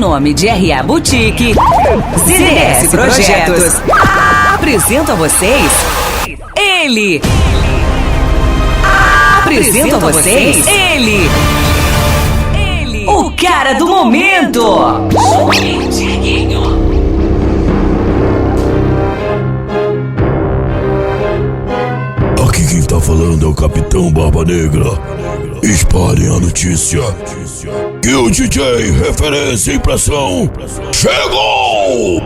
nome de RA Boutique, CDS Projetos, apresento a vocês ele. Apresento a vocês ele. O cara do momento. Aqui quem tá falando é o Capitão Barba Negra. Espalhem a notícia que o DJ Referência e Impressão chegou!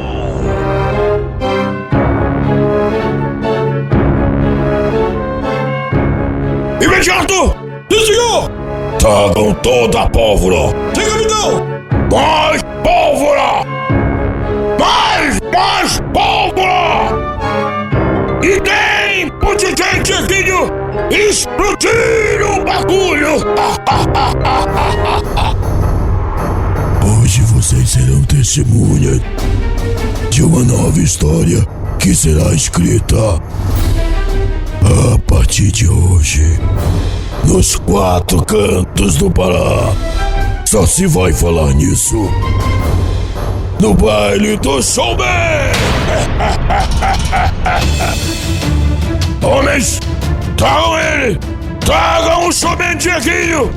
Imediato! Sim, senhor! Tragam toda a pólvora! Sim, capitão! Mais pólvora! Mais pólvora! E tem pro DJ Dieguinho explodir o bagulho! Hoje vocês serão testemunhas de uma nova história que será escrita a partir de hoje nos 4 cantos do Pará. Só se vai falar nisso no baile do showman! Homens, tragam ele! Tragam o showman Dieguinho!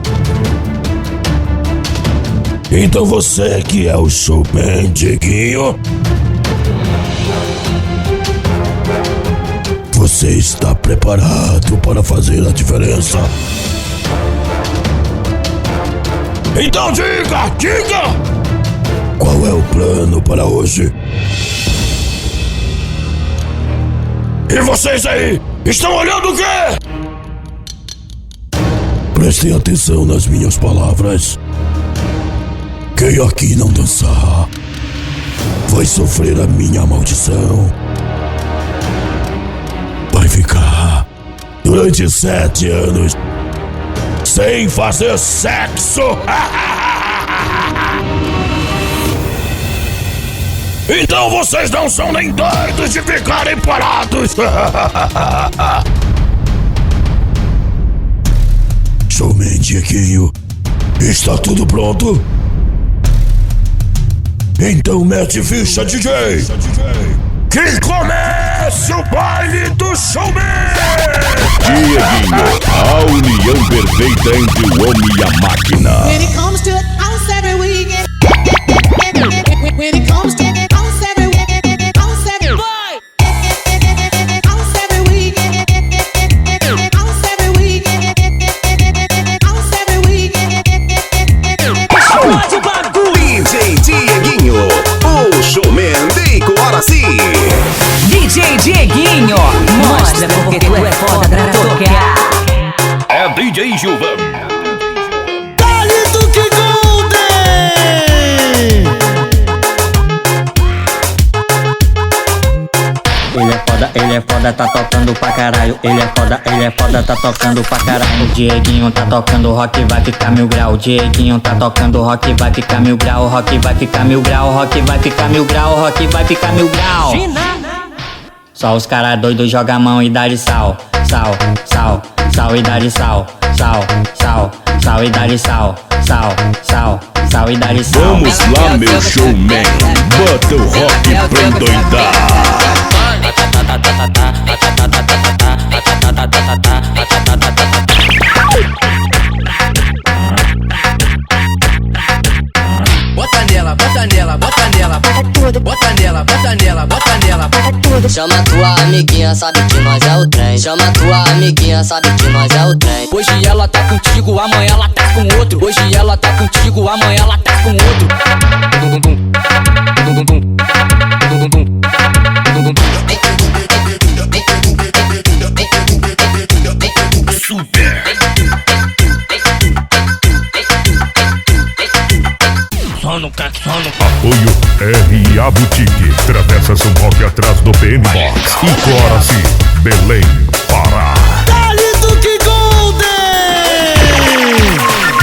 Então você que é o showman Dieguinho, você está preparado para fazer a diferença? Então diga! Qual é o plano para hoje? E vocês aí, estão olhando o quê? Prestem atenção nas minhas palavras. Quem aqui não dançar vai sofrer a minha maldição. Vai ficar durante 7 anos sem fazer sexo. Então vocês não são nem doidos de ficarem parados. Showman Dieguinho, está tudo pronto? Então mete ficha, DJ! Que comece o baile do showman! Dieguinho, a união perfeita entre o homem e a máquina. When it comes to house every weekend, when it comes to house every weekend, house every boy, house every weekend, house every weekend, house every weekend. Pode bagulho. DJ Dieguinho, o showman de Coraci. DJ Dieguinho, mostra porque tu é foda pra tocar. É DJ Gilvan. Ele é foda, tá tocando pra caralho. Ele é foda, tá tocando pra caralho. O Dieguinho tá tocando rock, vai ficar 1000 grau. O Dieguinho tá tocando rock, vai ficar 1000 grau. O rock vai ficar 1000 grau, o rock vai ficar 1000 grau, o rock vai ficar 1000 grau. Só os cara doidos joga a mão e dá de sal. Sal, sal, sal e dá de sal. Sal, sal, sal e dá de sal. Sal, sal, sal e dá de sal. Vamos lá, meu showman, bota o rock pra endoidar. Bota nela, bota nela, bota nela, bota tudo, bota nela, bota nela, bota nela, bota tudo. Chama tua amiguinha, sabe que nós é o trem. Chama tua amiguinha, sabe que nós é o trem. Hoje ela tá contigo, amanhã ela tá com outro. Hoje ela tá contigo, amanhã ela tá com outro. Dum dum dum, dum dum dum, dum dum dum, dum dum dum. Super. Apoio RA Boutique, Travessa São Roque atrás do PM Box e Coraci, Belém, Pará. Dali do que Golden!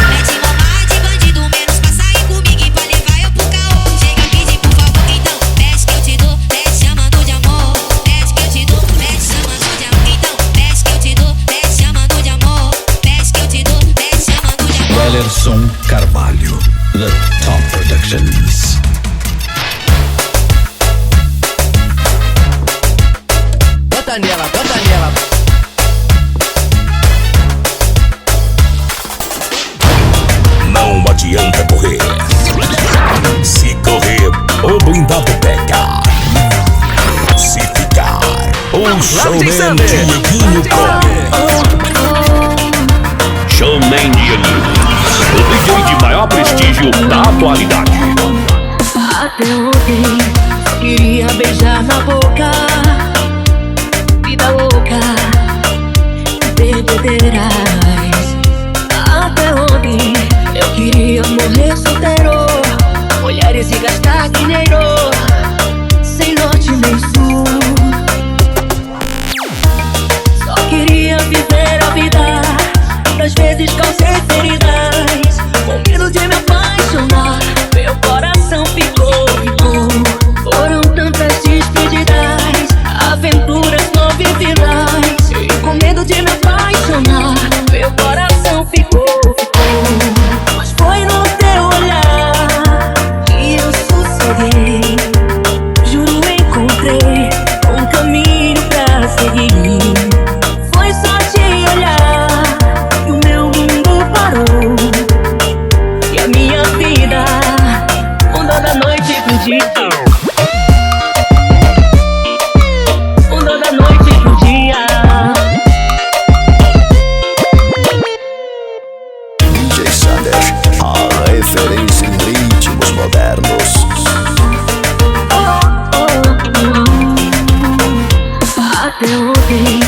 Pede mamar de bandido, menos pra sair comigo e pra levar eu pro caô. Chega a pedir por favor, então pede que eu te dou, pede chamando de amor. Pede que eu te dou, pede chamando de amor. Então pede que eu te dou, pede chamando de amor. Pede que eu te dou, pede chamando de amor. Wellerson Carvalho, The Top Productions. adianta correr. Se correr, o blindado pega. Se ficar, o showman Dieguinho come. Showman Dieguinho, o DJ de maior prestígio da atualidade. Até ontem só queria beijar na boca. Vida louca, bebederais. Até ontem eu queria morrer solteiro, mulheres e gastar dinheiro, sem norte nem sul. Só queria viver a vida, muitas vezes causei feridas, com medo de me apaixonar. Meu coração ficou. Foram tantas despedidas, aventuras não vividas, e com medo de me apaixonar, meu coração ficou. Mas foi no teu olhar que eu sosseguei. Juro, encontrei um caminho pra seguir. Foi só te olhar que o meu mundo parou, e a minha vida mudou da noite pro dia. Mudou da noite pro dia. DJ Sander, a referência em ritmos modernos. Até ontem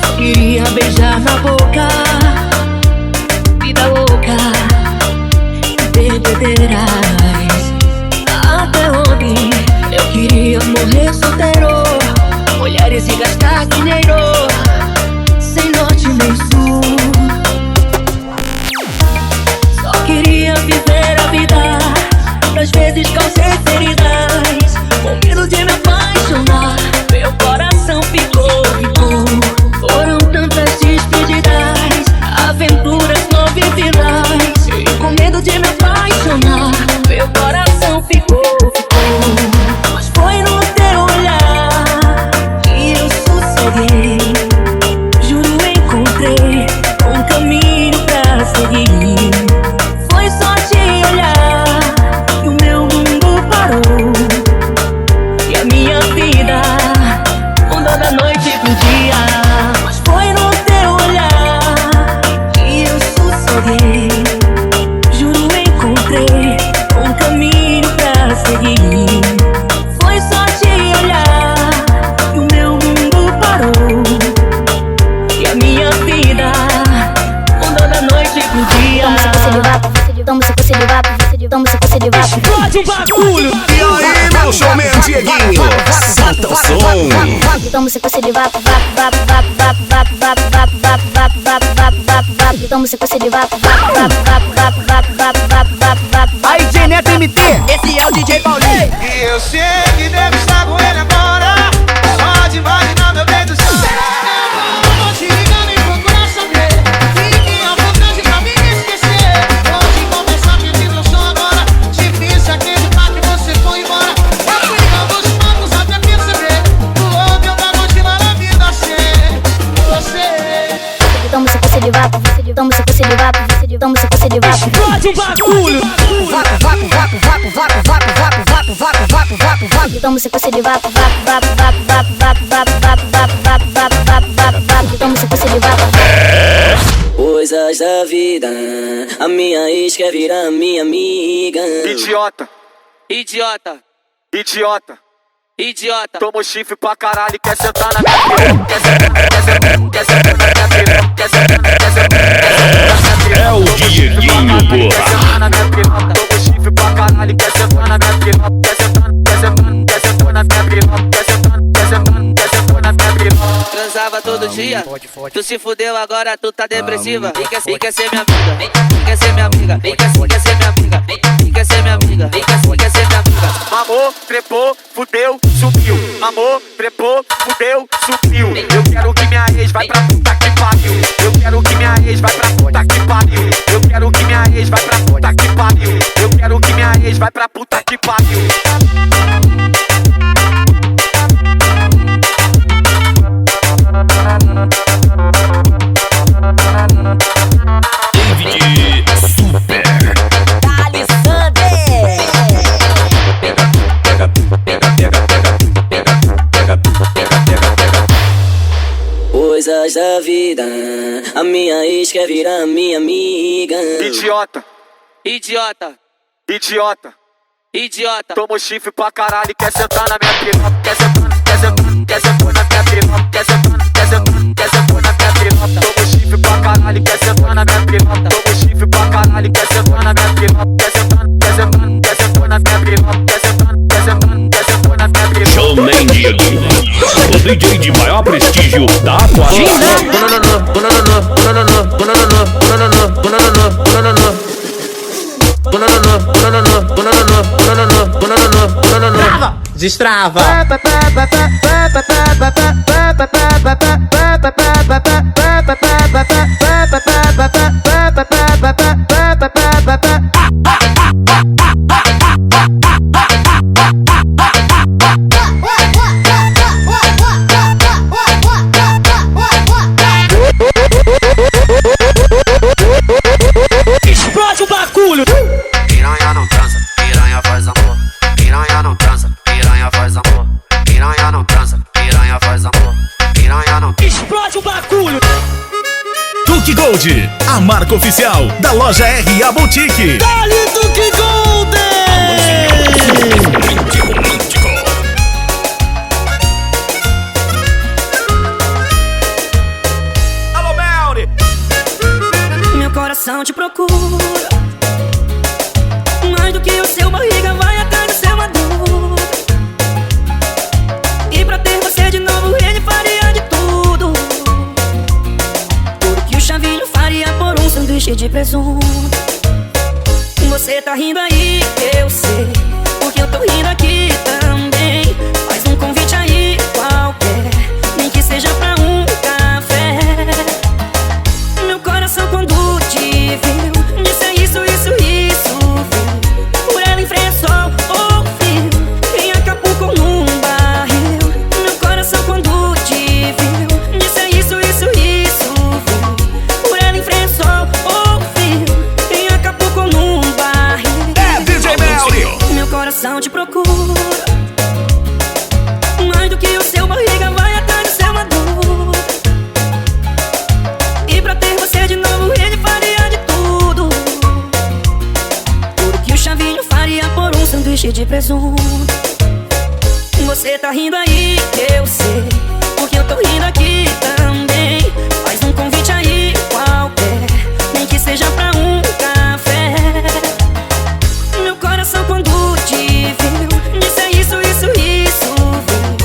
só queria beijar na boca. Vida louca, bebederais. Até ontem eu queria morrer solteiro, mulheres e gastar dinheiro, sem norte nem sul. Só queria viver a vida, muitas vezes causei feridas, com medo de me apaixonar. Meu coração ficou. Foram tantas despedidas, aventuras não vividas, e com medo de me apaixonar, meu coração ficou. Mas foi no teu olhar que eu sosseguei. Juro, encontrei um caminho pra seguir. Foi só te olhar que o meu mundo parou, e a minha vida mudou da noite pro dia. Mas foi no teu olhar que eu sosseguei. Juro, encontrei um caminho pra seguir. Foi só te olhar que o meu mundo parou, e a minha vida mudou da noite pro dia. Toma se você levar, toma se você levar. Explode o bagulho. E aí, meu showman Dieguinho, solta o som. Toma se você levar, toma se você levar. Aí, DJ Neto MT, esse é o DJ Paulinho. E eu sei que deve estar com ele agora, só de imaginar meu bem do céu. Eu vou te ligar e procurar saber, fique à vontade pra me esquecer. Pode começar pedindo eu sou agora, difícil acreditar que você foi embora. Eu fui ligando os papos até perceber, o outro eu tava continuando a vida sem você. Toma se você levar, toma se você levar, toma se você levar. Explode o bagulho. Toma se você levar, toma se você levar. Coisas da vida, a minha ex quer virar minha amiga. Idiota, Idiota, idiota, idiota. tomou chifre pra caralho e quer sentar na minha piroca. Quer sentar na minha piroca. Quer sentar na minha piroca. É o Dieguinho, porra. Tomou chifre pra caralho e quer sentar na minha piroca. Quer sentar na minha piroca. Quer sentar na minha piroca. Transava todo dia, tu se fudeu agora, tu tá depressiva. Vem quer ser minha amiga, vem quer ser minha amiga, vem quer ser minha amiga, vem quer ser minha amiga, vem quer ser minha amiga. Mamou, trepou, fudeu, subiu. Mamou, trepou, fudeu, subiu. Eu quero que minha ex vai pra puta que pariu. Eu quero que minha ex vai pra puta que pariu. Eu quero que minha ex vai pra puta que pariu. Eu quero que minha ex vai pra puta que pariu. David Super. minha ex quer virar minha amiga. Idiota, Idiota, idiota, idiota. toma chifre pra caralho e quer sentar na minha piroca. Quer sentar, quer sentar, quer sentar na minha piroca. Quer sentar, quer sentar, quer sentar na minha piroca. Toma chifre pra caralho e quer sentar na minha piroca. Toma chifre pra caralho e quer sentar na minha piroca. Quer sentar, quer sentar, quer sentar na minha piroca. Quer sentar, quer sentar, quer sentar na minha piroca. Chamem Dieguinho, o DJ de maior prestígio da atuação. Destrava. Explode o bagulho. Piranha não transa, piranha faz amor. Piranha não transa, piranha faz amor. Piranha não transa, piranha faz amor. Piranha não. Explode o bagulho. Duke Gold, a marca oficial da loja R&A Boutique. Dali Duke Gold. Alô, Melry. Meu coração te procura. Mais do que o seu barriga vai atrás do seu maduro. E pra ter você de novo ele faria de tudo. Tudo que o Chavinho faria por um sanduíche de presunto. Você tá rindo aí, eu sei, porque eu tô rindo aqui também. Faz um convite aí qualquer, nem que seja pra um café. Meu coração quando te viu disse isso, isso, isso, viu. Por ela enfrentou o fio em Acapulco num barril. Meu coração quando te viu disse isso, isso, isso, viu. Por ela enfrentou o fio em Acapulco num barril. É DJ Melry. Meu coração te procura. Mais do que o seu barriga vai atrás do seu maduro. E pra ter você de novo ele faria de tudo. Tudo que o Chavinho faria por um sanduíche de presunto. Você tá rindo aí, eu sei, porque eu tô rindo aqui também. Faz um convite aí qualquer, nem que seja pra um café. Meu coração quando te viu disse isso, isso, isso, viu.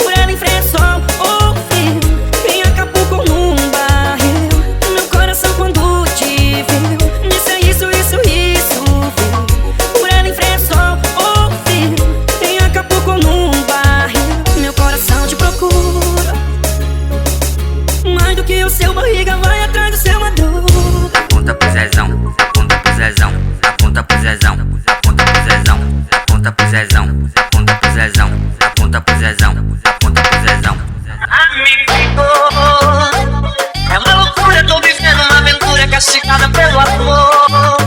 Por ela enfrentou o fio em Acapulco num barril. Meu coração quando te viu disse isso, isso, isso, viu. Por ela enfrentou o fio em Acapulco num barril. Meu coração te procura. Mais do que o seu barriga vai atrás do seu maduro. Aponta pro Zezão, aponta pro Zezão, aponta pro Zezão, aponta pro Zezão, aponta pro Zezão, aponta pro Zezão, aponta pro Zezão, aponta pro Zezão. Amigo, é uma loucura, tô vivendo uma aventura castigada pelo amor.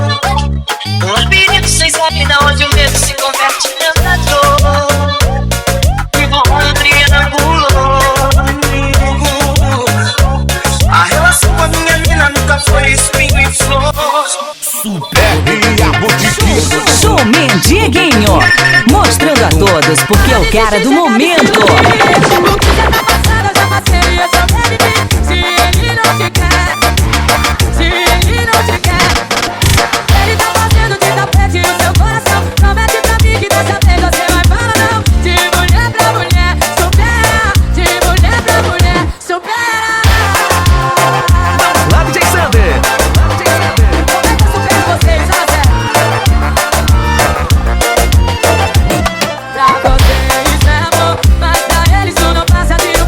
Um labirinto sem saída onde o medo se converte em andador. Vivo um triângulo. A relação com a minha mina nunca foi espinho e flor. R&A Boutique. Showman Dieguinho, mostrando a todos porque é o cara do momento. Se ele não te quer, se ele não te quer, ele tá fazendo de tapete o seu coração. Promete pra mim que dessa vez você vai para não. De mulher pra mulher, supera. De mulher pra mulher, supera. Lá DJ Sander. Como é que eu supero vocês, Zé? Pra vocês é amor, mas pra eles isso não passa de um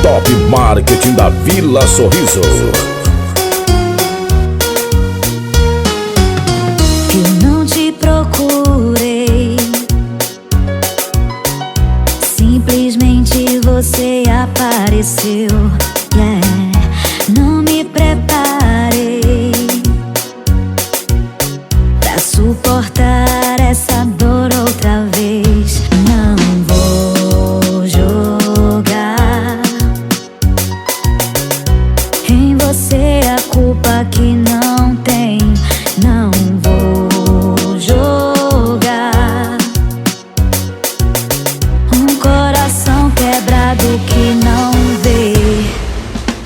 Top Marketing da Vila Sorriso. Eu não te procurei, simplesmente você apareceu. Não me preparei pra suportar essa dor outra vez. Não vou jogar em você a culpa que não tem. Não vou jogar um coração quebrado que não vê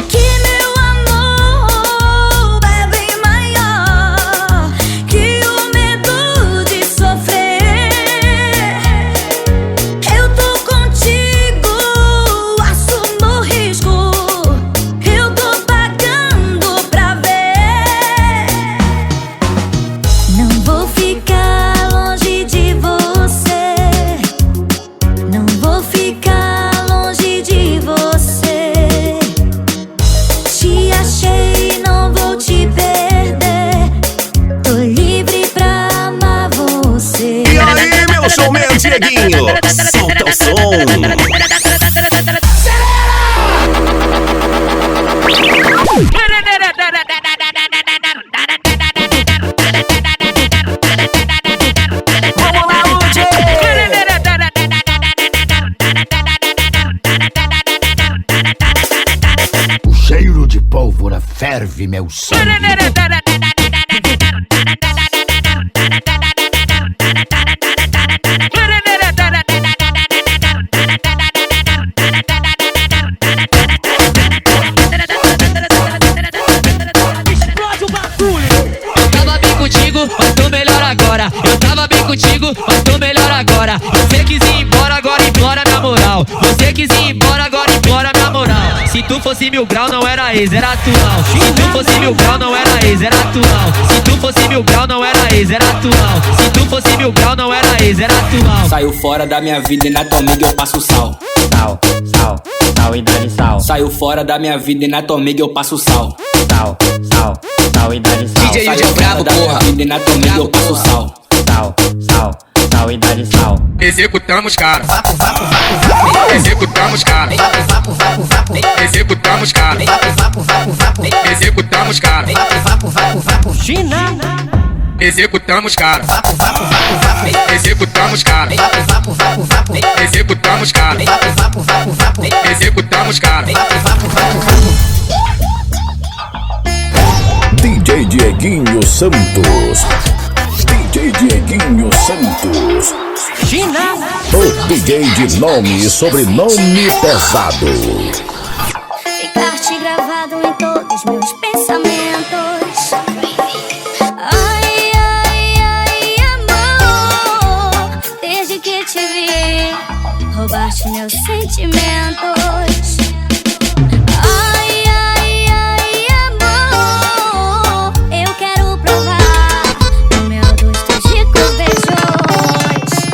que meu amor é bem maior que o medo de sofrer. Eu tô contigo, assumo o risco, eu tô pagando pra ver. Não vou ficar longe de você, não vou ficar longe de você. Te achei, não vou te perder, tô livre pra amar você. E aí, meu showman Dieguinho, solta o som. O cheiro de pólvora ferve meu sangue. Eu tava bem contigo, mas tô melhor agora. Eu tava bem contigo, mas tô melhor agora. Você quis ir embora, agora implora na moral. Você quis ir embora, agora implora na moral. Se tu fosse 1000 grau, não era ex, era atual. Se tu fosse 1000 grau, não era ex, era atual. Se tu fosse 1000 grau, não era ex, era atual. Se tu fosse 1000 grau, não era ex, era atual. Saiu fora da minha vida e na tua amiga eu passo sal. Sal, sal, sal e dá-lhe sal. Saiu fora da minha vida e na tua amiga eu passo sal. Sal, sal, sal e dá-lhe sal. DJ Saiu brabo, fora da minha porra. vida e na tua amiga eu passo sal. Sal, sal, sal e dá-lhe sal. Executamos, cara. Executamos, cara. Executamos, cara. Executamos, cara. China. Executamos, cara. Executamos, cara. Executamos, cara. Executamos, cara. DJ Dieguinho Santos. DJ Dieguinho Santos. China. O DJ de nome e sobrenome pesado. Ficar-te gravado em todos meus pensamentos. Ai, ai, ai, amor, desde que te vi, roubaste meus sentimentos. Ai, ai, ai, amor, eu quero provar o mel dos teus ricos beijos.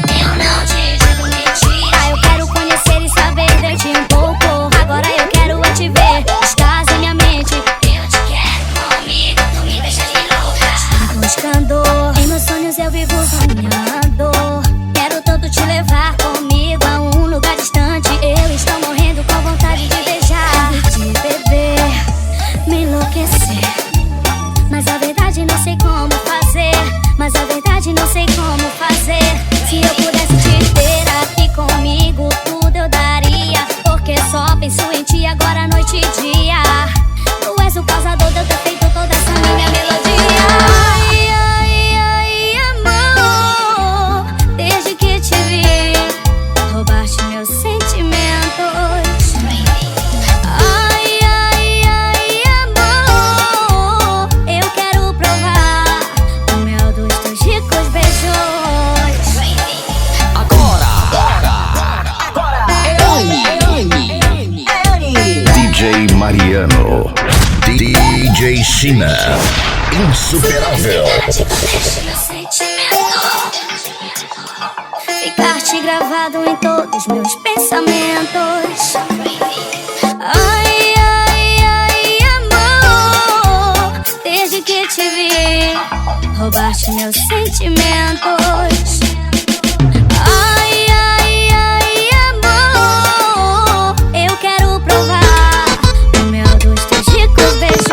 Eu não te digo mentira, eu quero conhecer e saber de ti um pouco. Agora eu quero é te ver, estás em minha mente. Eu te quero comigo, tu me deixa de louca. Buscando, em meus sonhos eu vivo sonhando. Quero tanto te levar comigo a um lugar distante. Eu estou morrendo com vontade de beijar, de beber, me enlouquecer. Mas a verdade não sei como fazer. Mas a verdade não sei como fazer. Se eu pudesse te ter aqui comigo, tudo eu daria. Porque só penso em ti agora, noite e dia. Tu és o causador de eu ter feito toda essa minha melodia. Ai, ai, ai, amor, desde que te vi, roubaste meus sentimentos. Ai, ai, ai, amor, eu quero provar o mel dos teus ricos beijos. DJ Mariano. DJ China. Insuperável. ficar-te gravado em todos meus pensamentos. Ai, ai, ai, amor, desde que te vi, roubaste meus sentimentos. Ai, ai, ai, amor, eu quero provar o mel dos teus ricos beijos.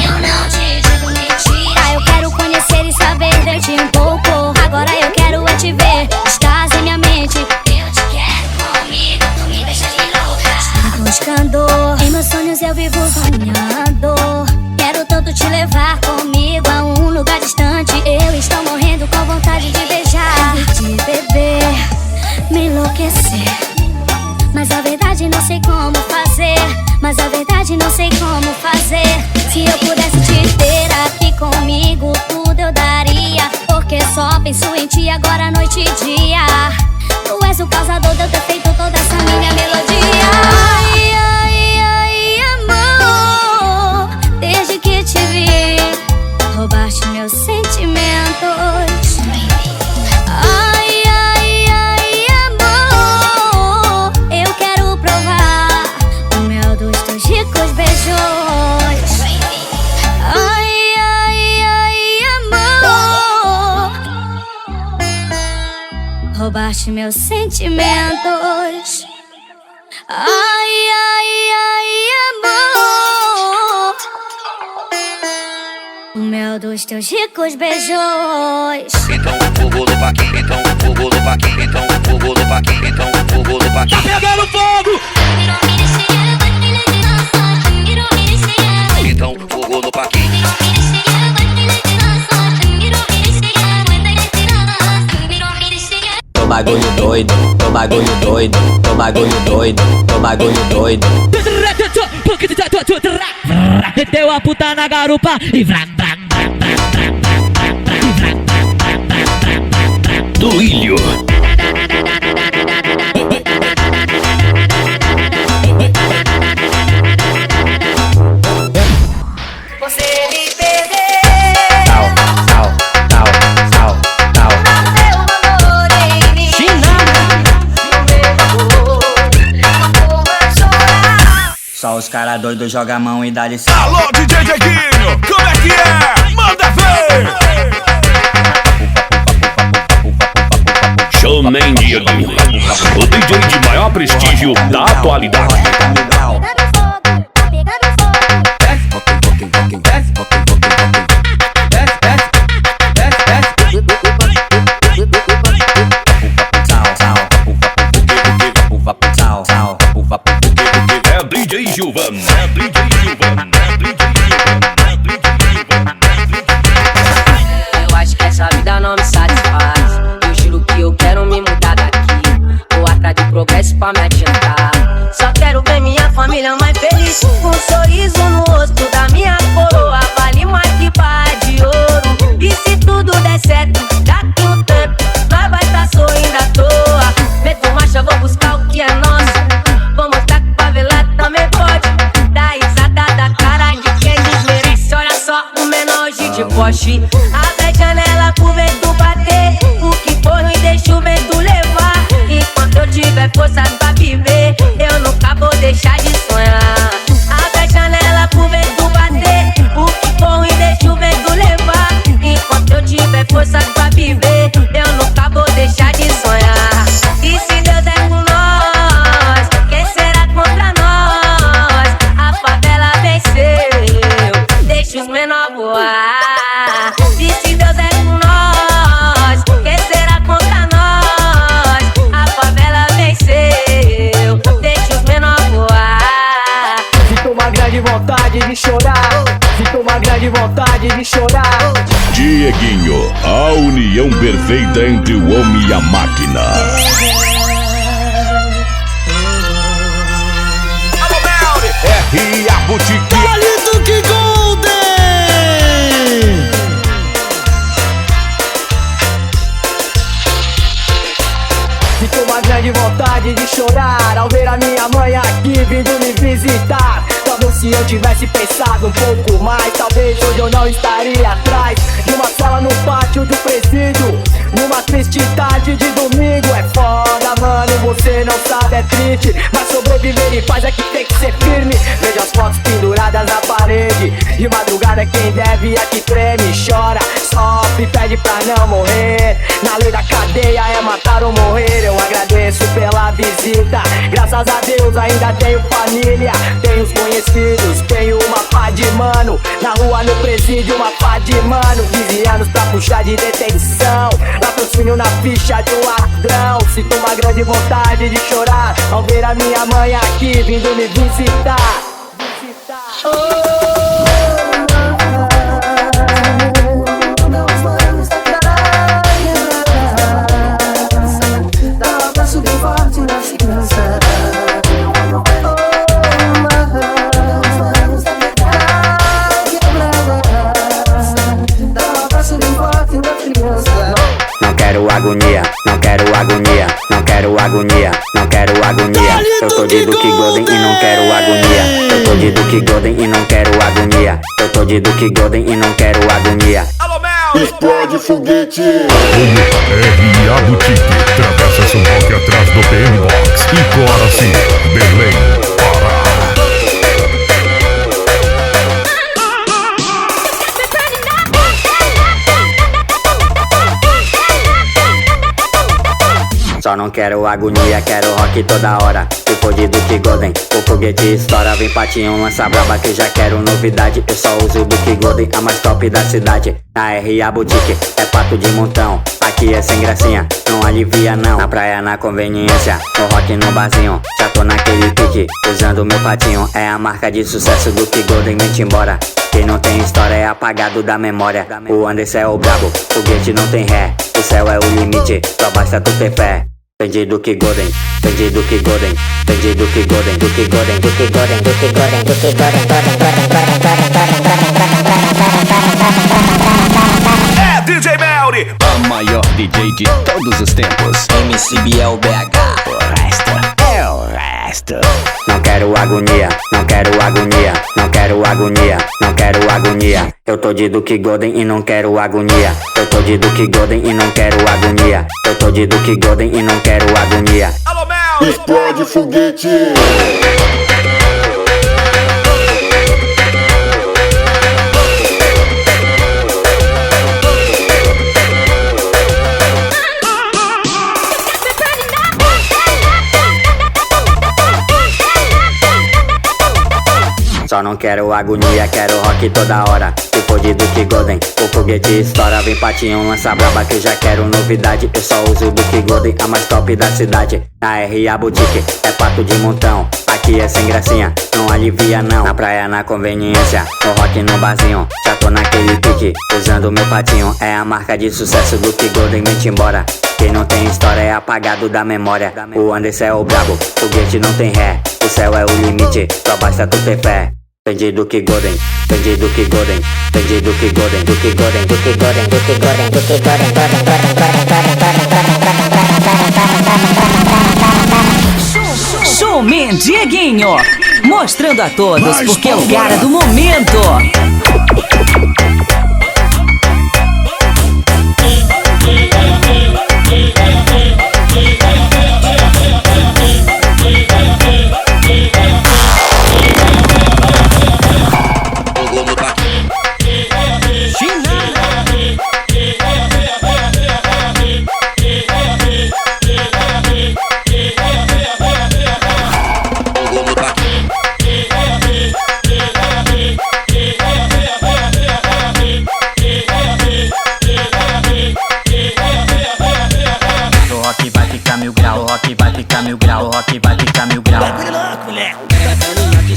Eu não te digo mentira, eu quero conhecer e saber de ti um pouco. Agora eu quero é te ver, estás em minha mente. Eu te quero comigo, tu me deixas de louca. Buscando, em meus sonhos eu vivo sonhando. Quero tanto te levar comigo a um lugar distante. Eu estou morrendo com vontade de beijar, de beber, me enlouquecer. Mas a verdade não sei como fazer. Mas a verdade não sei como fazer. Se eu pudesse te ter aqui comigo, tudo eu daria. Porque só penso em ti agora, noite e dia. Tu és o causador de eu ter feito toda essa minha melodia. Ai, ai, ai, amor, desde que te vi, roubaste meus sentimentos. Ai, ai, ai, amor, eu quero provar o mel dos teus ricos beijos. Ai, ai, ai, amor, roubaste meus sentimentos. Ai, ai, ai, amor, o mel dos teus ricos beijos. Então fogo no paquinho, então fogo no paquinho, então fogo no paquinho, então fogo no paquinho. Tá pegando fogo! Então fogo no paquinho. Tô bagulho doido, tô bagulho doido, tô bagulho doido, tô bagulho doido. Meteu a puta na garupa e vram, vram, vram, vram, vram, vram. Do Ilho. Você me perdeu. Meu amor em mim. Só os cara doidos joga a mão e dá licença. Alô, DJ Dieguinho, como é que é? Manda ver! Showman Dieguinho, o DJ de maior prestígio da atualidade. É DJ Gilvan, é DJ Gilvan, é DJ Gilvan, é DJ Gilvan, é DJ Gilvan. Eu acho que essa vida não me satisfaz. Eu juro que eu quero me mudar daqui. Vou atrás de progresso pra me adiantar. Só quero ver minha família mais feliz. Com um sorriso no rosto da minha coroa. Vale mais que barra de ouro. E se tudo der certo, daqui um tempo nós vai tá sorrindo à toa. Meto marcha, vou buscar o que é nosso. Vou mostrar que favelado também pode. Dá risada da cara de quem desmerece. Olha só o menor hoje de poste. Abre a janela pro vento bater. O que for ruim deixa o vento levar. Enquanto eu tiver força pra viver, eu nunca vou deixar de sonhar. Abre a janela pro vento bater. O que for ruim deixa o vento levar. Enquanto eu tiver força pra viver, eu nunca vou deixar de sonhar. E se Deus é com nós, quem será contra nós? A favela venceu, deixa os menor voar. E se Deus é com nós, quem será contra nós? A favela venceu, deixa os menor voar. Sinto uma grande vontade de chorar. Sinto uma grande vontade de chorar. Dieguinho, a união perfeita entre o homem e a máquina. R.A. Boutique. Palito que Golden. Sinto uma grande vontade de chorar ao ver a minha mãe aqui vindo me visitar. errado. Se eu tivesse pensado um pouco mais, talvez hoje eu não estaria atrás de uma cela no pátio do presídio, numa triste tarde de domingo. É foda, mano, você não sabe, é triste, mas sobreviver em paz é que tem que ser firme. Veja as fotos penduradas na parede, de madrugada quem deve é que treme, chora, sofre, pede pra não morrer. Na lei da cadeia é matar ou morrer. Eu agradeço pela visita, graças a Deus ainda tenho família, tenho os conhecidos, tenho uma pá de mano. Na rua, no presídio, uma pá de mano. 15 anos pra puxar de detenção, latrocínio na ficha de um ladrão. Sinto uma grande vontade de chorar ao ver a minha mãe aqui vindo me visitar. Dá pra subir forte na segurança. Não quero agonia, não quero agonia, não quero agonia, não quero agonia. Eu tô de Duke Golden e não quero agonia. Eu tô de Duke Golden e não quero agonia. Eu tô de Duke Golden e não quero agonia. Explode foguete. R.A. Boutique, Travessa São Roque atrás do PM Box e Coraci, Belém, Pará. Só não quero agonia, quero rock toda hora. Se for de Duke Golden, o foguete estoura. Vem patinho, lança braba que já quero novidade. Eu só uso Duke Golden, a mais top da cidade. Na R.A. Boutique, é pato de montão. Aqui é sem gracinha, não alivia não. Na praia, na conveniência, no rock no barzinho. Já tô naquele pique, usando meu patinho. É a marca de sucesso Duke Golden, mente embora. Quem não tem história é apagado da memória. O Anderson é o brabo, foguete não tem ré. O céu é o limite, só basta tu ter fé. Tem de Duke Golden, tem de Duke Golden, tem de Duke Golden, Duke Golden, Duke Golden, Duke Golden, Duke Golden, É DJ Melry, a maior DJ de todos os tempos. MC Biel BH. O resto é o resto. Não quero agonia, não quero agonia, não quero agonia, não quero agonia. Eu tô de Duke Golden e não quero agonia. Eu tô de Duke Golden e não quero agonia. Eu tô de Duke Golden e não quero agonia. Explode foguete. Só não quero agonia, quero rock toda hora. Se for de Duke Golden, o foguete estoura. Vem patinho, lança braba que já quero novidade. Eu só uso Duke Golden, a mais top da cidade. Na R.A. Boutique, é pato de montão. Aqui é sem gracinha, não alivia não. Na praia, na conveniência, no rock no barzinho. Já tô naquele pique, usando meu patinho. É a marca de sucesso Duke Golden, mente embora. Quem não tem história é apagado da memória. O Anderson é o brabo, foguete não tem ré. O céu é o limite, só basta tu ter fé. Tem de Duke Golden, tem de Duke Golden, tem de Duke Golden, Duke Golden, Duke Golden, Duke Golden, Duke Golden, Showman Dieguinho, mostrando a todos porque é o cara do momento.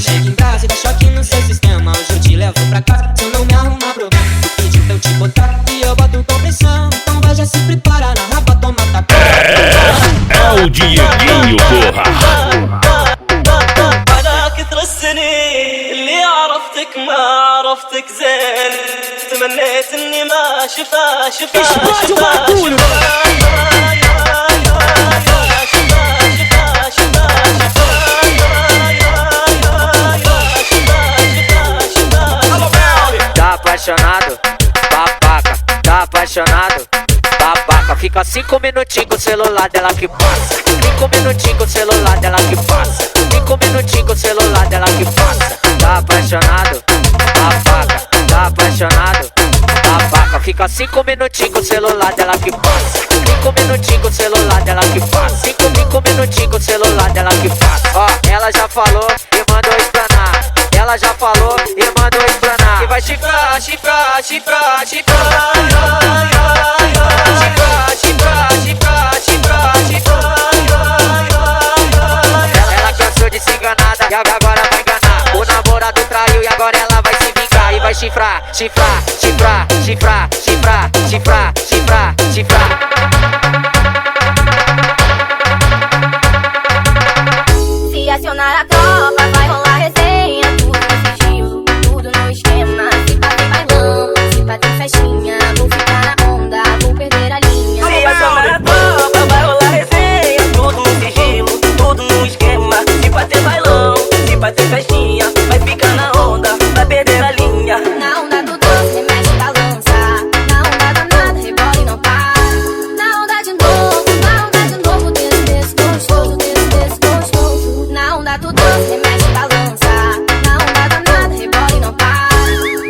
Chega em casa e dá choque no seu sistema. Hoje eu te levo pra casa, se eu não me arrumar problema. Tu pediu pra eu te botar e eu boto com pressão. Então vai, já se prepara na raba, toma tapa. É o Dieguinho, porra. أنا كثر السنين اللي عرفتك ما عرفتك زين تمنيت إني ما شفا apaixonado, babaca, tá apaixonado, babaca. Fica 5 minutinhos com o celular dela que passa. 5 minutinhos com o celular dela que passa. 5 minutinhos com o celular dela que passa. Tá apaixonado, babaca, tá apaixonado, babaca. Fica 5 minutinhos com o celular dela que passa. 5 minutinhos com o celular dela que passa. 5 minutinhos com o celular dela que passa. Ó, ela já falou e mandou explanar. Ela já falou e mandou explanar. E vai chifrar, chifrar, chifrar, chifrar. Chifrar, chifrar, chifrar, chifrar, chifrar. Ela cansou de se enganar e agora vai enganar. O namorado traiu e agora ela vai se vingar. E vai chifrar, chifrar, chifrar, chifrar, chifrar, chifrar, chifrar, chifrar. Se acionar a tropa, vai rolar resenha. Tudo no sigilo, tudo no esquema. Se bater bailão, se bater festinha, vou ficar na onda, vou perder a linha. Se acionar a tropa, vai rolar resenha. Tudo no sigilo, tudo no esquema. Se bater bailão, se bater festinha, vai ficar na onda, vai perder a linha. Na onda do doce, remexe e balança. Na onda danada, rebola e não para. Na onda de novo, desse gostoso, desse gostoso. Na onda do doce, remexe e balança. Na onda danada, rebola e não para.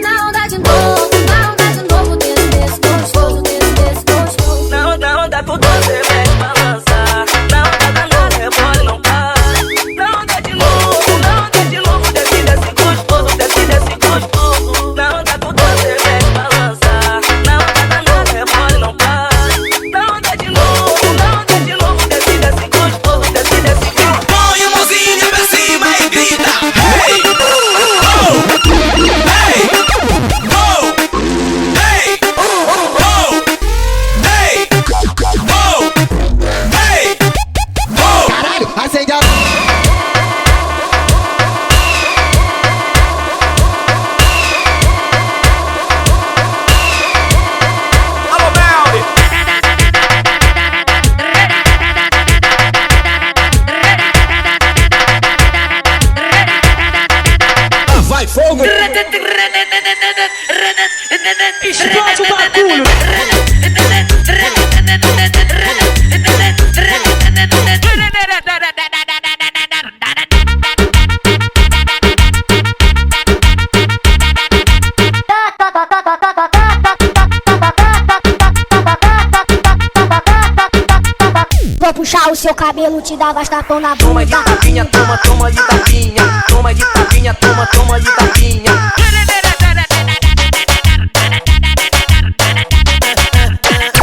Na onda de novo, desse gostoso, desse gostoso. Na onda do doce, remexe e balança. Na onda danada, rebola e não para. Na onda de novo, desse gostoso, desse gostoso. Na onda do doce, remexe e balança. Na onda danada, rebola e não para. Na onda de novo, desse gostoso, desse gostoso. Põe a mãozinha pra cima e grita: hey! Oh! Hey! Oh! Hey! Oh! Hey! Oh! Hey! Oh! Caralho, acende a... Alô, Melly! Vai fogo! Explode o bagulho! Vou puxar o seu cabelo, te dar bastapão na bunda. Toma de tapinha, toma, toma de tapinha. Toma de tapinha, toma, toma de tapinha.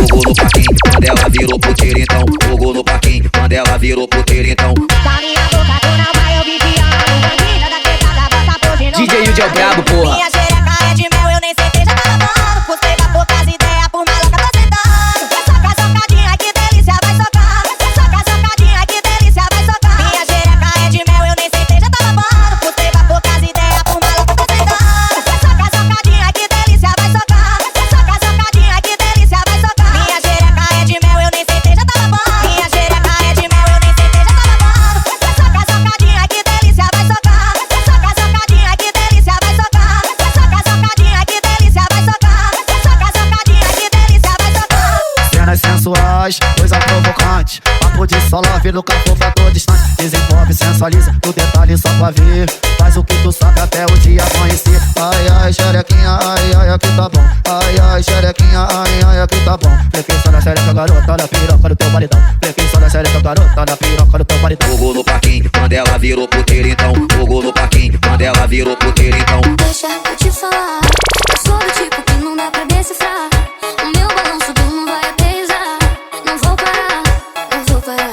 Jogou no parquinho, quando ela virou puteira então. Jogou no parquinho, quando ela virou puteira então. Da minha boca tu não vai ouvir piano. Bandida da quebrada, bota pro de novo. DJ Yudi é o brabo, porra. Minha xereca é de mel, eu nem sentei, já tá lavando. Custei pra poucas ideias, por maloca tô sentando. Soca, socadinha, que delícia, vai socar. Soca, socadinha, que delícia, vai socar. Minha xereca é de mel, eu nem sentei, já tá lavando. Custei pra poucas ideias, por maloca tô sentando. Soca, socadinha, que delícia, vai socar. Soca, socadinha, que delícia, vai socar. Minha xereca é de mel, eu nem sentei, já tá lavando. Minha xereca é de mel, eu nem sentei, já tá lavando. Soca, socadinha, que delícia, vai socar. Soca, socadinha, que delícia, vai socar. Soca, socadinha, que delícia, vai socar. Soca, socadinha, que delícia, vai socar. Cenas sensuais, coisa provocante. Papo de sola, vira café pra todo instante. Desenvolve, sensualiza, no detalhe só pra ver. Faz o que tu sabe até o dia amanhecer. Ai, ai, xerequinha, ai, ai, aqui tá bom. Ai, ai, xerequinha, ai, ai, aqui tá bom. Plequei só na xereca, garota, na piroca do teu maridão. Plequei só na xereca, garota, na piroca do teu maridão. Jogou no parquinho, quando ela virou puteira então. Jogou no parquinho, quando ela virou puteira então. Deixa eu te falar, eu sou do tipo que não dá pra decifrar. O meu balanço tu não vai aterrissar. Não vou parar, não vou parar.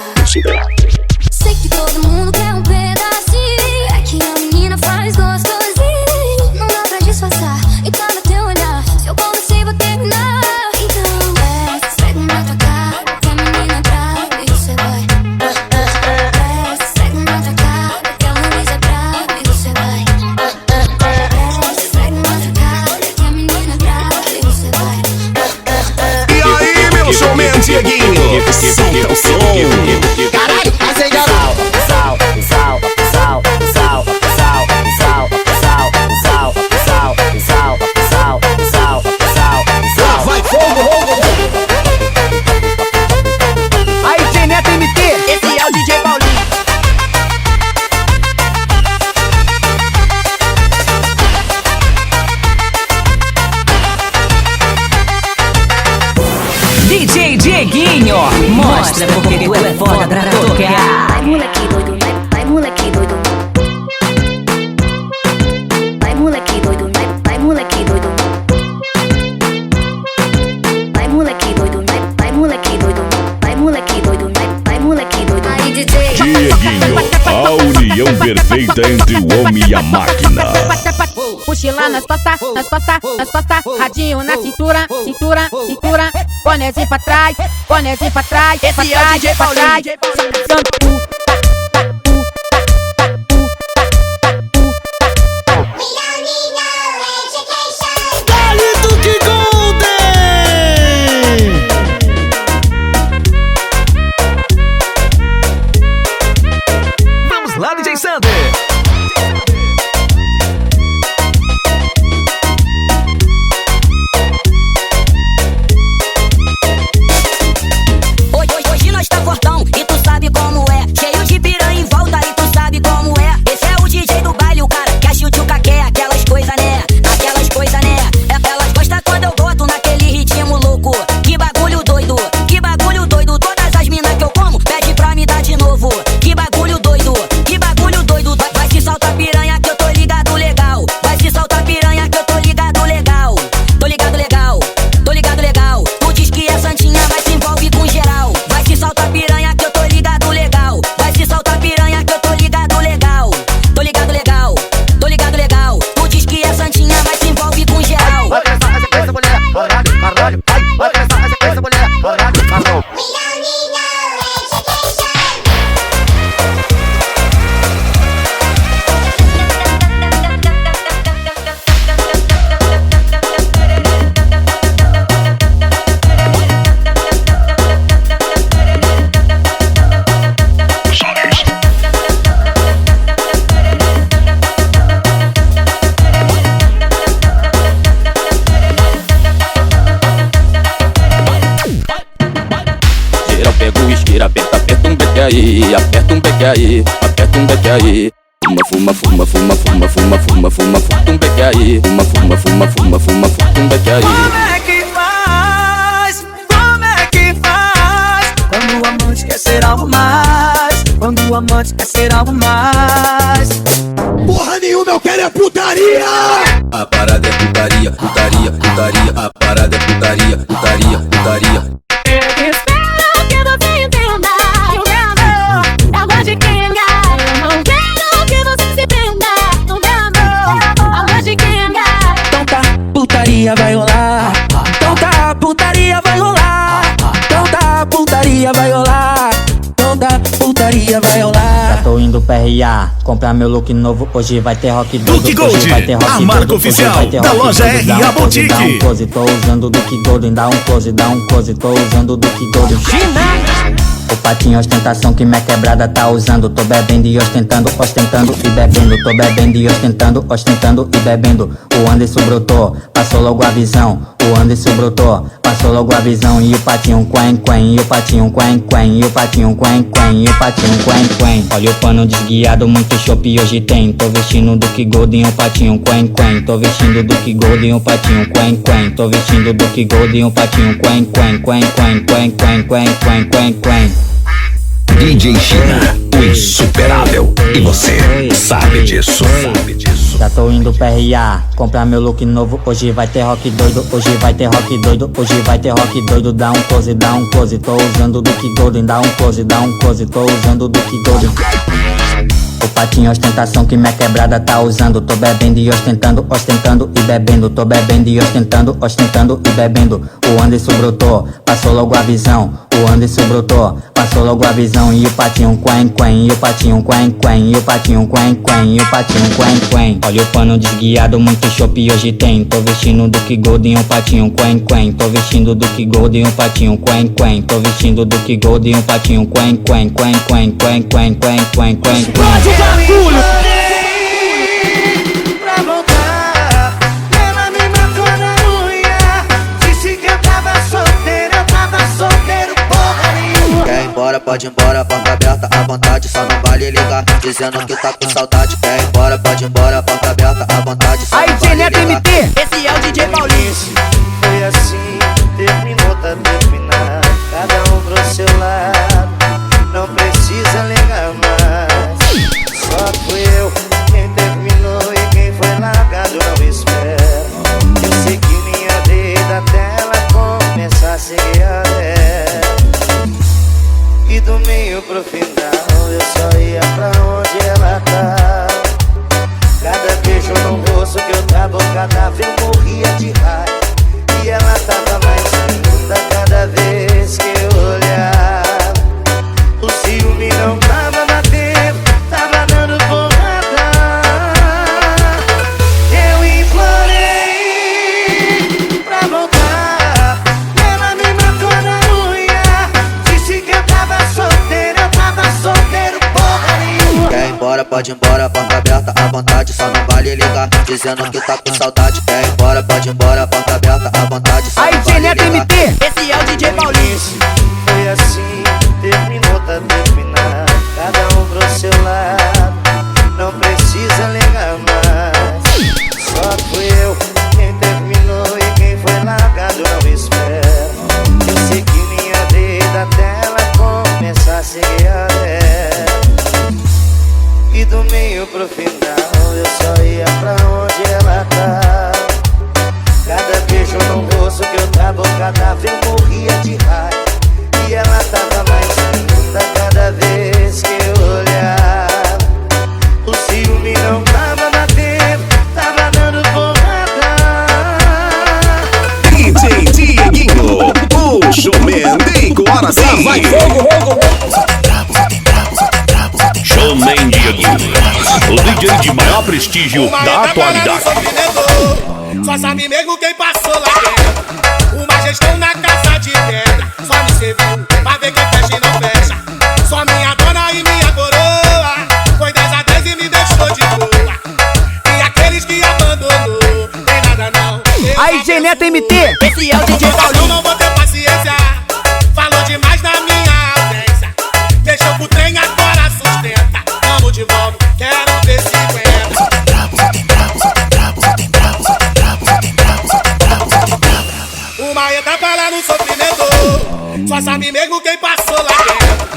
Sei que todo mundo quer um pedacinho. É que a menina faz gostosinho. Não dá pra disfarçar, e tá no teu olhar. Se eu comecei, vou terminar. Então desce, esfrega na tua cara, que a menina brava e você vai. Desce, esfrega na tua cara, que a Luísa é brava e você vai. Desce, esfrega na tua cara, que a menina é brava e você vai. E aí, meu showman Dieguinho? Solta o som. Caralho, acende a... Sal, sal, sal, sal, sal, sal, sal, sal, sal, sal, sal, sal, sal, Mostra porque tu é foda pra tocar. Vai moleque doido, vai moleque doido. Vai moleque doido, vai moleque doido. Vai moleque doido, vai moleque doido. Vai moleque doido, vai moleque doido. Aí DJ Dieguinho, a união perfeita entre o homem e a máquina. Mochila nas costas, nas costas, nas costas. Radinho na cintura, cintura, cintura. Bonézinho pra trás, bonézinho pra trás. Esse é o DJ Paulinho. Vamos lá, DJ Sander. Hoje nós tá fortão e tu sabe como é. Cheio de piranha em volta e tu sabe como é. Esse é o DJ do baile, o cara que a Chuchuca quer. Aquelas coisas, né? Aquelas coisas, né? Elas gostam quando eu boto naquele ritmo louco. Que bagulho doido, que bagulho doido. Todas as minas que eu como pede pra me dar de novo. Que bagulho doido, que bagulho doido. Vai se soltar piranha que eu tô ligado legal. Vai se soltar piranha que eu tô ligado legal. Tô ligado legal, tô ligado legal. Tu diz que é santinha, mas se envolve com geral. Vai se soltar piranha que eu tô ligado legal. Vai se soltar piranha que eu tô ligado legal. Tô ligado legal, tô ligado legal. Tu diz que é santinha, mas se envolve com geral. Vai começar a sequência, mulher, caralho, caralho. Vai começar a sequência, mulher, caralho, caralho. Geral pega o isqueiro, aperta um beque aí, aperta um beque aí, aperta um beque aí. Fuma, um beque aí. Fuma, um beque aí. Como é que faz? Como é que faz? Quando o amante quer ser algo mais. Quando o amante quer ser algo mais. Porra nenhuma, eu quero é putaria! A parada é putaria, putaria, putaria. A parada é putaria, putaria, putaria. Espero que você entenda que o meu amor é água de quenga. Eu não quero que você se prenda no meu amor, água de quenga. Então tá, putaria vai rolar. Então tá, putaria vai rolar. Então tá, putaria vai rolar. Então tá, putaria vai rolar. Já tô indo PRA, comprar meu look novo. Hoje vai ter rock doido. Duke Gold, hoje vai ter rock a marca doido, oficial hoje vai ter da rock loja doido. Dá RA um close, dá um Boutique. close. Tô usando Duke Golden, dá um close, dá um close. Tô usando Duke Golden. O patinho ostentação que minha quebrada tá usando. Tô bebendo e ostentando, ostentando e bebendo. Tô bebendo e ostentando, ostentando e bebendo. O Anderson brotou, passou logo a visão. O Anderson brotou, passou logo a visão. E o patinho quen, e o patinho quen, e o patinho quen, e o patinho quen. Olha o pano desguiado, muito chopp hoje tem. Tô vestindo Duke Golden, o patinho quen. Tô vestindo Duke Golden, o patinho quen. Tô vestindo Duke Golden, o patinho quen. DJ China, o insuperável. E você sabe disso. Já tô indo PRA, comprar meu look novo. Hoje vai ter rock doido, hoje vai ter rock doido. Hoje vai ter rock doido, dá um close, dá um close. Tô usando Duke Golden, dá um close, dá um close. Tô usando Duke Golden. O patinho ostentação que minha quebrada tá usando. Tô bebendo e ostentando, ostentando e bebendo. Tô bebendo e ostentando, ostentando e bebendo. O Anderson brotou, passou logo a visão. O Anderson brotou, passou logo a visão. E o patinho quen, e o patinho quen, e o patinho quen, e o patinho quen. Olha o pano desguiado, muito chopp hoje tem. Tô vestindo Duke Golden, o patinho quen. Tô vestindo Duke Golden, o patinho quen. Tô vestindo Duke Golden, o patinho quen. Explode o bagulho! Pra voltar, ela me matou na unha. Disse que eu tava solteiro, porra nenhuma. Quer ir embora, pode ir embora, porta aberta à vontade, só não vale ligar, dizendo que tá com saudade. Quer ir embora, pode ir embora, porta aberta à vontade, só não vale ligar. MT, esse é o DJ Paulinho. Foi assim, terminou, tá terminado, cada um pro seu lado. pode ir embora, porta aberta à vontade, só não vale ligar, dizendo que tá com saudade. Quer ir embora, pode ir embora, porta aberta à vontade, só não vale ligar. Esse é o DJ Paulinho. Foi assim, terminou, tá terminado, cada um pro seu lado, não precisa ligar mais. Só fui eu quem terminou e quem foi largado não espera. Eu sei que minha vida até ela começar a seguir a dela. E do meio pro final eu só ia pra onde ela tá. Cada beijo no rosto que eu tava cadáver eu morria de raiva. E ela tava mais linda cada vez que eu olhava. O ciúme não tava batendo, tava dando porrada. DJ Dieguinho, o showman de Coração. Showman Dieguinho, o DJ de maior prestígio da atualidade. Só sabe mesmo quem passou lá dentro. Uma gestão na casa de pedra. Só me serviu pra ver quem fecha e não fecha. Só minha dona e minha coroa. Foi 10 a 10 e me deixou de boa. E aqueles que abandonou, tem nada não. Aí, DJ Neto MT, esse é o DJ Paulinho. Eu não vou ter paciência. Falou demais na minha ausência. Deixou pro trem, agora sustenta. Vamos de volta, quero ver se aguenta. Uma etapa lá no sofrimento. Só sabe mesmo quem passou lá dentro.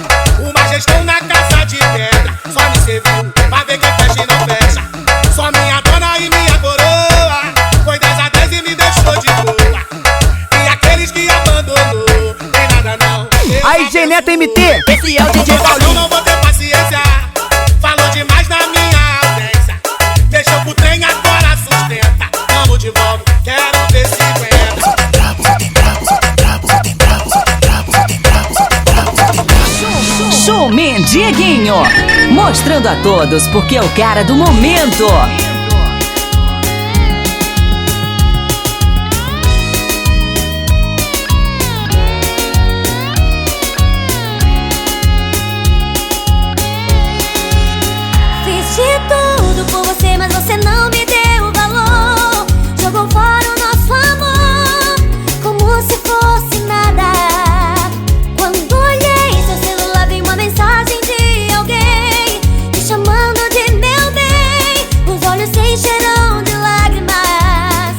Uma gestão na casa de pedra. Só me serviu pra ver quem fecha e não fecha. Só minha dona e minha coroa. Foi 10 a 10 e me deixou de boa. E aqueles que abandonou, tem nada não. Aí, DJ Neto MT, esse é o DJ Eu Paulinho. não vou ter paciência. Falou demais na minha ausência. Deixou pro trem, agora sustenta. Vamos de volta, quero ver se aguenta. Showman Dieguinho, mostrando a todos porque é o cara do momento. Fiz de tudo por você, mas você não me deu valor. Jogou fora o nosso amor, como se fosse nada. Quando olhei seu celular, vi uma mensagem de alguém me chamando de meu bem. Os olhos se encheram de lágrimas.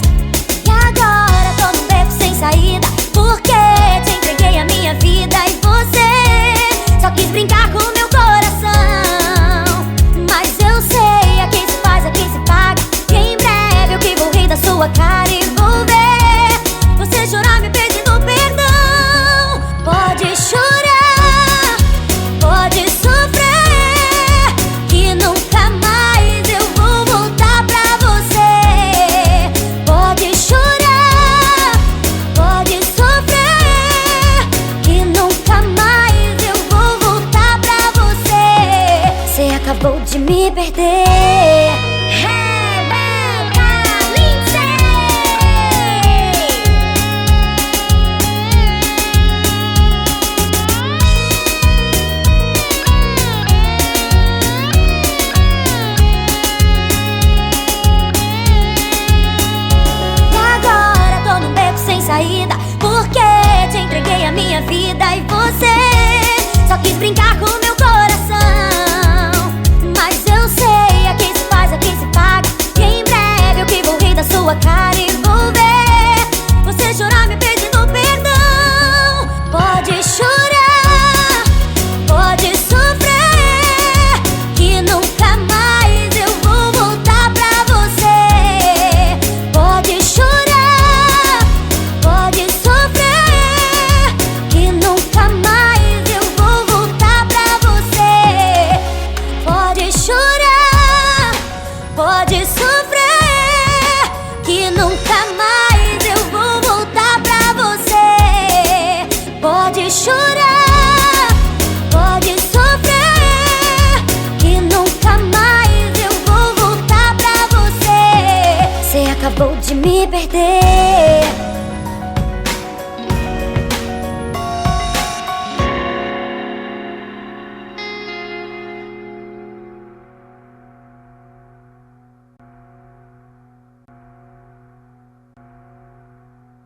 E agora tô num beco sem saída, porque te entreguei a minha vida e você só quis brincar com meu coração. Mas eu sei, a quem se faz, a quem se paga. E em breve eu que vou rir da sua cara e vou ver você chorar me pedindo perdão. Pode chorar, pode sofrer, que nunca mais eu vou voltar pra você. Pode chorar, pode sofrer, que nunca mais eu vou voltar pra você. Você acabou de me perder. Rebeca Lindsay. E agora tô num beco sem saída, porque te entreguei a minha vida e você só quis brincar com meu coração. Mas eu sei, a quem se faz, a quem se paga. E em breve eu que vou rir da sua cara e vou ver você chorar me pedindo perdão. Pode chorar, pode sofrer, que nunca mais eu vou voltar pra você. Pode chorar, pode sofrer, que nunca mais eu vou voltar pra você. Pode chorar, pode sofrer, que nunca mais eu vou voltar pra você. Pode chorar, pode sofrer, que nunca mais eu vou voltar pra você. Você acabou de me perder.